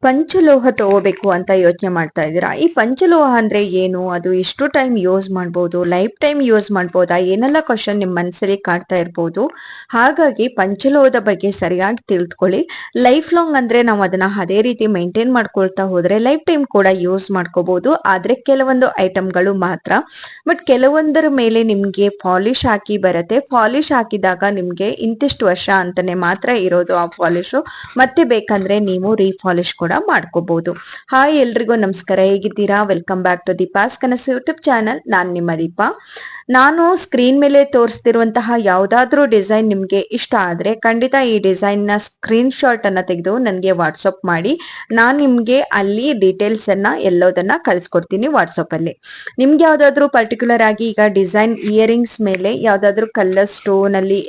ಪಂಚಲೋಹ ತಗೋಬೇಕು ಅಂತ ಯೋಚನೆ ಮಾಡ್ತಾ ಇದ್ದೀರಾ? ಈ ಪಂಚಲೋಹ ಅಂದ್ರೆ ಏನು? ಅದು ಎಷ್ಟು ಟೈಮ್ ಯೂಸ್ ಮಾಡ್ಬೋದು? ಲೈಫ್ ಟೈಮ್ ಯೂಸ್ ಮಾಡ್ಬೋದಾ? ಏನೆಲ್ಲ ಕ್ವಶನ್ ನಿಮ್ಮ ಮನಸ್ಸಲ್ಲಿ ಕಾಡ್ತಾ ಇರ್ಬೋದು. ಹಾಗಾಗಿ ಪಂಚಲೋಹದ ಬಗ್ಗೆ ಸರಿಯಾಗಿ ತಿಳಿದುಕೊಳ್ಳಿ. ಲೈಫ್ ಲಾಂಗ್ ಅಂದ್ರೆ ನಾವು ಅದನ್ನ ಅದೇ ರೀತಿ ಮೇಂಟೈನ್ ಮಾಡ್ಕೊಳ್ತಾ ಹೋದ್ರೆ ಲೈಫ್ ಟೈಮ್ ಕೂಡ ಯೂಸ್ ಮಾಡ್ಕೋಬಹುದು. ಆದ್ರೆ ಕೆಲವೊಂದು ಐಟಮ್ಗಳು ಮಾತ್ರ. ಬಟ್ ಕೆಲವೊಂದರ ಮೇಲೆ ನಿಮ್ಗೆ ಪಾಲಿಶ್ ಹಾಕಿ ಬರುತ್ತೆ. ಪಾಲಿಶ್ ಹಾಕಿದಾಗ ನಿಮ್ಗೆ ಇಂತಿಷ್ಟು ವರ್ಷ ಅಂತಾನೆ ಮಾತ್ರ ಇರೋದು ಆ ಪಾಲಿಶು. ಮತ್ತೆ ಬೇಕಂದ್ರೆ ನೀವು ರೀಪಾಲಿಶ್ ಕೂಡ ಮಾಡ್ಕೋಬಹುದು. ಹಾಯ್ ಎಲ್ರಿಗೂ ನಮಸ್ಕಾರ, ಹೇಗಿದ್ದೀರಾ? ವೆಲ್ಕಮ್ ಬ್ಯಾಕ್ ಟು ದೀಪಾಸ್ ಕನಸು ಯೂಟ್ಯೂಬ್ ಚಾನಲ್. ನಾನ್ ನಿಮ್ಮ ದೀಪಾ. ನಾನು ಸ್ಕ್ರೀನ್ ಮೇಲೆ ತೋರಿಸ್ತಿರುವಂತಹ ಯಾವ್ದಾದ್ರೂ ಡಿಸೈನ್ ನಿಮ್ಗೆ ಇಷ್ಟ ಆದ್ರೆ ಖಂಡಿತ ಈ ಡಿಸೈನ್ ನ ಸ್ಕ್ರೀನ್ ಶಾಟ್ ಅನ್ನ ತೆಗೆದು ನನಗೆ ವಾಟ್ಸಪ್ ಮಾಡಿ. ನಾನ್ ನಿಮ್ಗೆ ಅಲ್ಲಿ ಡೀಟೇಲ್ಸ್ ಅನ್ನ ಎಲ್ಲೋದನ್ನ ಕಳ್ಸಿಕೊಡ್ತೀನಿ ವಾಟ್ಸಪ್ ಅಲ್ಲಿ. ನಿಮ್ಗೆ ಯಾವ್ದಾದ್ರು ಪರ್ಟಿಕ್ಯುಲರ್ ಆಗಿ ಈಗ ಡಿಸೈನ್ ಇಯರಿಂಗ್ಸ್ ಮೇಲೆ ಯಾವ್ದಾದ್ರು ಕಲರ್ ಸ್ಟೋನ್ ಅಲ್ಲಿ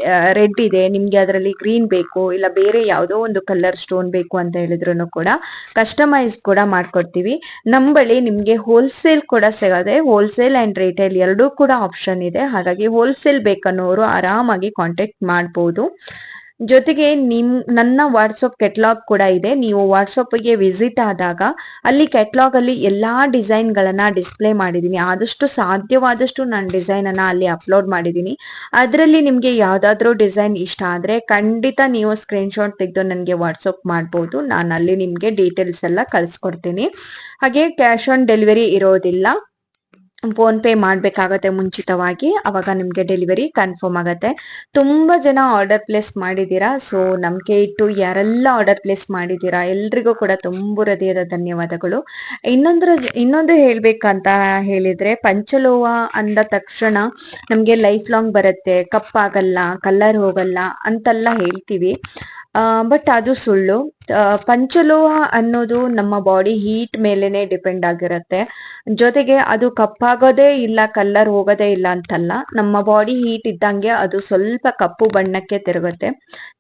ರೆಡ್ ಇದೆ, ನಿಮ್ಗೆ ಅದರಲ್ಲಿ ಗ್ರೀನ್ ಬೇಕು, ಇಲ್ಲ ಬೇರೆ ಯಾವುದೋ ಒಂದು ಕಲರ್ ಸ್ಟೋನ್ ಬೇಕು ಅಂತ ಹೇಳಿದ್ರು ಕೂಡ ಕಸ್ಟಮೈಸ್ ಕೂಡ ಮಾಡ್ಕೊಡ್ತೀವಿ. ನಮ್ಮ ಬಳಿ ನಿಮ್ಗೆ ಹೋಲ್ಸೇಲ್ ಕೂಡ ಸಿಗದೆ, ಹೋಲ್ಸೇಲ್ ಅಂಡ್ ರಿಟೇಲ್ ಎರಡೂ ಕೂಡ ಆಪ್ಷನ್ ಇದೆ. ಹಾಗಾಗಿ ಹೋಲ್ಸೇಲ್ ಬೇಕನ್ನೋರು ಆರಾಮಾಗಿ ಕಾಂಟ್ಯಾಕ್ಟ್ ಮಾಡಬಹುದು. ಜೊತೆಗೆ ನನ್ನ ವಾಟ್ಸಪ್ ಕೆಟಲಾಗ್ ಕೂಡ ಇದೆ. ನೀವು ವಾಟ್ಸಪ್ಗೆ ವಿಸಿಟ್ ಆದಾಗ ಅಲ್ಲಿ ಕೆಟಲಾಗ್ ಅಲ್ಲಿ ಎಲ್ಲಾ ಡಿಸೈನ್ ಗಳನ್ನ ಡಿಸ್ಪ್ಲೇ ಮಾಡಿದೀನಿ. ಆದಷ್ಟು ಸಾಧ್ಯವಾದಷ್ಟು ನಾನು ಡಿಸೈನ್ ಅನ್ನ ಅಲ್ಲಿ ಅಪ್ಲೋಡ್ ಮಾಡಿದೀನಿ. ಅದರಲ್ಲಿ ನಿಮ್ಗೆ ಯಾವ್ದಾದ್ರು ಡಿಸೈನ್ ಇಷ್ಟ ಆದ್ರೆ ಖಂಡಿತ ನೀವು ಸ್ಕ್ರೀನ್ ಶಾಟ್ ತೆಗೆದು ನನಗೆ ವಾಟ್ಸಪ್ ಮಾಡಬಹುದು. ನಾನು ಅಲ್ಲಿ ನಿಮ್ಗೆ ಡೀಟೇಲ್ಸ್ ಎಲ್ಲ ಕಳ್ಸಿಕೊಡ್ತೀನಿ. ಹಾಗೆ ಕ್ಯಾಶ್ ಆನ್ ಡೆಲಿವರಿ ಇರೋದಿಲ್ಲ. ಫೋನ್ ಪೇ ಮಾಡ್ಬೇಕಾಗತ್ತೆ ಮುಂಚಿತವಾಗಿ, ಅವಾಗ ನಿಮ್ಗೆ ಡೆಲಿವರಿ ಕನ್ಫರ್ಮ್ ಆಗತ್ತೆ. ತುಂಬಾ ಜನ ಆರ್ಡರ್ ಪ್ಲೇಸ್ ಮಾಡಿದೀರಾ. ಸೊ ನಂಬಿಕೆ ಇಟ್ಟು ಯಾರೆಲ್ಲ ಆರ್ಡರ್ ಪ್ಲೇಸ್ ಮಾಡಿದೀರಾ ಎಲ್ರಿಗೂ ಕೂಡ ತುಂಬು ಹೃದಯದ ಧನ್ಯವಾದಗಳು. ಇನ್ನೊಂದು ಹೇಳ್ಬೇಕಂತ ಹೇಳಿದ್ರೆ, ಪಂಚಲೋಹ ಅಂದ ತಕ್ಷಣ ನಮ್ಗೆ ಲೈಫ್ ಲಾಂಗ್ ಬರುತ್ತೆ, ಕಪ್ಪಾಗಲ್ಲ, ಕಲರ್ ಹೋಗಲ್ಲ ಅಂತೆಲ್ಲ ಹೇಳ್ತೀವಿ. ಬಟ್ ಅದು ಸುಳ್ಳು. ಪಂಚಲೋಹ ಅನ್ನೋದು ನಮ್ಮ ಬಾಡಿ ಹೀಟ್ ಮೇಲೆನೆ ಡಿಪೆಂಡ್ ಆಗಿರುತ್ತೆ. ಜೊತೆಗೆ ಅದು ಕಪ್ಪಾಗೋದೇ ಇಲ್ಲ, ಕಲರ್ ಹೋಗೋದೇ ಇಲ್ಲ ಅಂತಲ್ಲ. ನಮ್ಮ ಬಾಡಿ ಹೀಟ್ ಇದ್ದಂಗೆ ಅದು ಸ್ವಲ್ಪ ಕಪ್ಪು ಬಣ್ಣಕ್ಕೆ ತಿರುಗುತ್ತೆ.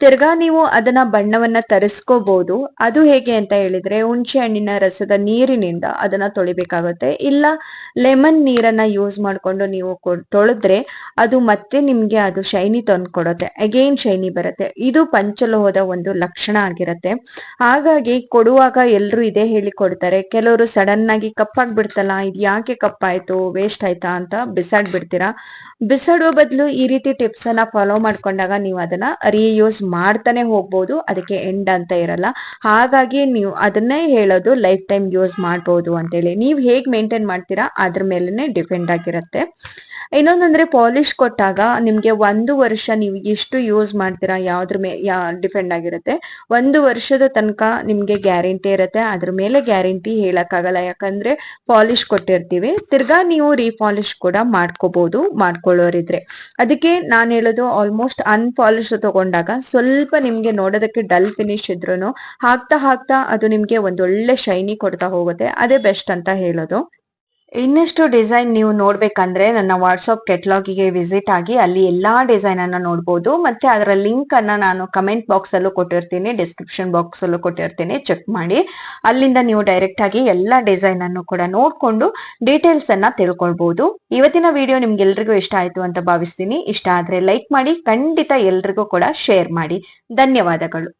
ತಿರ್ಗಾ ನೀವು ಅದನ್ನ ಬಣ್ಣವನ್ನ ತರಿಸ್ಕೋಬಹುದು. ಅದು ಹೇಗೆ ಅಂತ ಹೇಳಿದ್ರೆ, ಹುಣಸೆ ಹಣ್ಣಿನ ರಸದ ನೀರಿನಿಂದ ಅದನ್ನ ತೊಳಿಬೇಕಾಗುತ್ತೆ. ಇಲ್ಲ ಲೆಮನ್ ನೀರನ್ನ ಯೂಸ್ ಮಾಡ್ಕೊಂಡು ನೀವು ತೊಳೆದ್ರೆ ಅದು ಮತ್ತೆ ನಿಮ್ಗೆ ಅದು ಶೈನಿ ತಂದು ಕೊಡುತ್ತೆ, ಅಗೈನ್ ಶೈನಿ ಬರುತ್ತೆ. ಇದು ಪಂಚಲೋಹದ ಒಂದು ಲಕ್ಷಣ ಆಗಿರುತ್ತೆ. ಹಾಗಾಗಿ ಕೊಡುವಾಗ ಎಲ್ರು ಇದೇ ಹೇಳಿ ಕೊಡ್ತಾರೆ. ಕೆಲವರು ಸಡನ್ ಆಗಿ ಕಪ್ಪಾಗ್ಬಿಡ್ತಲ್ಲ, ಇದು ಯಾಕೆ ಕಪ್ಪಾಯ್ತು, ವೇಸ್ಟ್ ಆಯ್ತಾ ಅಂತ ಬಿಸಾಡ್ಬಿಡ್ತೀರಾ. ಬಿಸಾಡುವ ಬದಲು ಈ ರೀತಿ ಟಿಪ್ಸ್ ಅನ್ನ ಫಾಲೋ ಮಾಡ್ಕೊಂಡಾಗ ನೀವು ಅದನ್ನ ರೀಯೂಸ್ ಮಾಡ್ತಾನೆ ಹೋಗ್ಬೋದು. ಅದಕ್ಕೆ ಎಂಡ್ ಅಂತ ಇರಲ್ಲ. ಹಾಗಾಗಿ ನೀವು ಅದನ್ನೇ ಹೇಳೋದು, ಲೈಫ್ ಟೈಮ್ ಯೂಸ್ ಮಾಡ್ಬೋದು ಅಂತೇಳಿ. ನೀವು ಹೇಗ್ ಮೇಂಟೈನ್ ಮಾಡ್ತೀರಾ ಅದ್ರ ಮೇಲೆನೆ ಡಿಪೆಂಡ್ ಆಗಿರುತ್ತೆ. ಇನ್ನೊಂದಂದ್ರೆ, ಪಾಲಿಶ್ ಕೊಟ್ಟಾಗ ನಿಮ್ಗೆ 1 ವರ್ಷ ನೀವು ಎಷ್ಟು ಯೂಸ್ ಮಾಡ್ತೀರಾ ಯಾವ್ದ್ರ ಡಿಪೆಂಡ್ ಆಗಿರುತ್ತೆ. 1 ವರ್ಷದ ತನಕ ನಿಮ್ಗೆ ಗ್ಯಾರಂಟಿ ಇರುತ್ತೆ. ಅದ್ರ ಮೇಲೆ ಗ್ಯಾರಂಟಿ ಹೇಳಕ್ಕಾಗಲ್ಲ, ಯಾಕಂದ್ರೆ ಪಾಲಿಶ್ ಕೊಟ್ಟಿರ್ತೀವಿ. ತಿರ್ಗಾ ನೀವು ರೀಪಾಲಿಶ್ ಕೂಡ ಮಾಡ್ಕೋಬಹುದು ಮಾಡ್ಕೊಳ್ಳೋರಿದ್ರೆ. ಅದಕ್ಕೆ ನಾನು ಹೇಳೋದು, ಆಲ್ಮೋಸ್ಟ್ ಅನ್ಪಾಲಿಶ್ ತಗೊಂಡಾಗ ಸ್ವಲ್ಪ ನಿಮ್ಗೆ ನೋಡೋದಕ್ಕೆ ಡಲ್ ಫಿನಿಶ್ ಇದ್ರೂ ಹಾಕ್ತಾ ಹಾಕ್ತಾ ಅದು ನಿಮ್ಗೆ ಒಂದೊಳ್ಳೆ ಶೈನಿ ಕೊಡ್ತಾ ಹೋಗುತ್ತೆ. ಅದೇ ಬೆಸ್ಟ್ ಅಂತ ಹೇಳೋದು. ಇನ್ನಷ್ಟು ಡಿಸೈನ್ ನೀವು ನೋಡ್ಬೇಕಂದ್ರೆ ನನ್ನ ವಾಟ್ಸಪ್ ಕೆಟಲಾಗಿಗೆ ವಿಸಿಟ್ ಆಗಿ ಅಲ್ಲಿ ಎಲ್ಲಾ ಡಿಸೈನ್ ಅನ್ನ ನೋಡ್ಬೋದು. ಮತ್ತೆ ಅದರ ಲಿಂಕ್ ಅನ್ನ ನಾನು ಕಮೆಂಟ್ ಬಾಕ್ಸ್ ಅಲ್ಲೂ ಕೊಟ್ಟಿರ್ತೀನಿ, ಡಿಸ್ಕ್ರಿಪ್ಷನ್ ಬಾಕ್ಸ್ ಅಲ್ಲೂ ಕೊಟ್ಟಿರ್ತೀನಿ, ಚೆಕ್ ಮಾಡಿ. ಅಲ್ಲಿಂದ ನೀವು ಡೈರೆಕ್ಟ್ ಆಗಿ ಎಲ್ಲಾ ಡಿಸೈನ್ ಅನ್ನು ಕೂಡ ನೋಡ್ಕೊಂಡು ಡೀಟೇಲ್ಸ್ ಅನ್ನ ತಿಳ್ಕೊಳ್ಬಹುದು. ಇವತ್ತಿನ ವಿಡಿಯೋ ನಿಮ್ಗೆಲ್ರಿಗೂ ಇಷ್ಟ ಆಯ್ತು ಅಂತ ಭಾವಿಸ್ತೀನಿ. ಇಷ್ಟ ಆದ್ರೆ ಲೈಕ್ ಮಾಡಿ, ಖಂಡಿತ ಎಲ್ರಿಗೂ ಕೂಡ ಶೇರ್ ಮಾಡಿ. ಧನ್ಯವಾದಗಳು.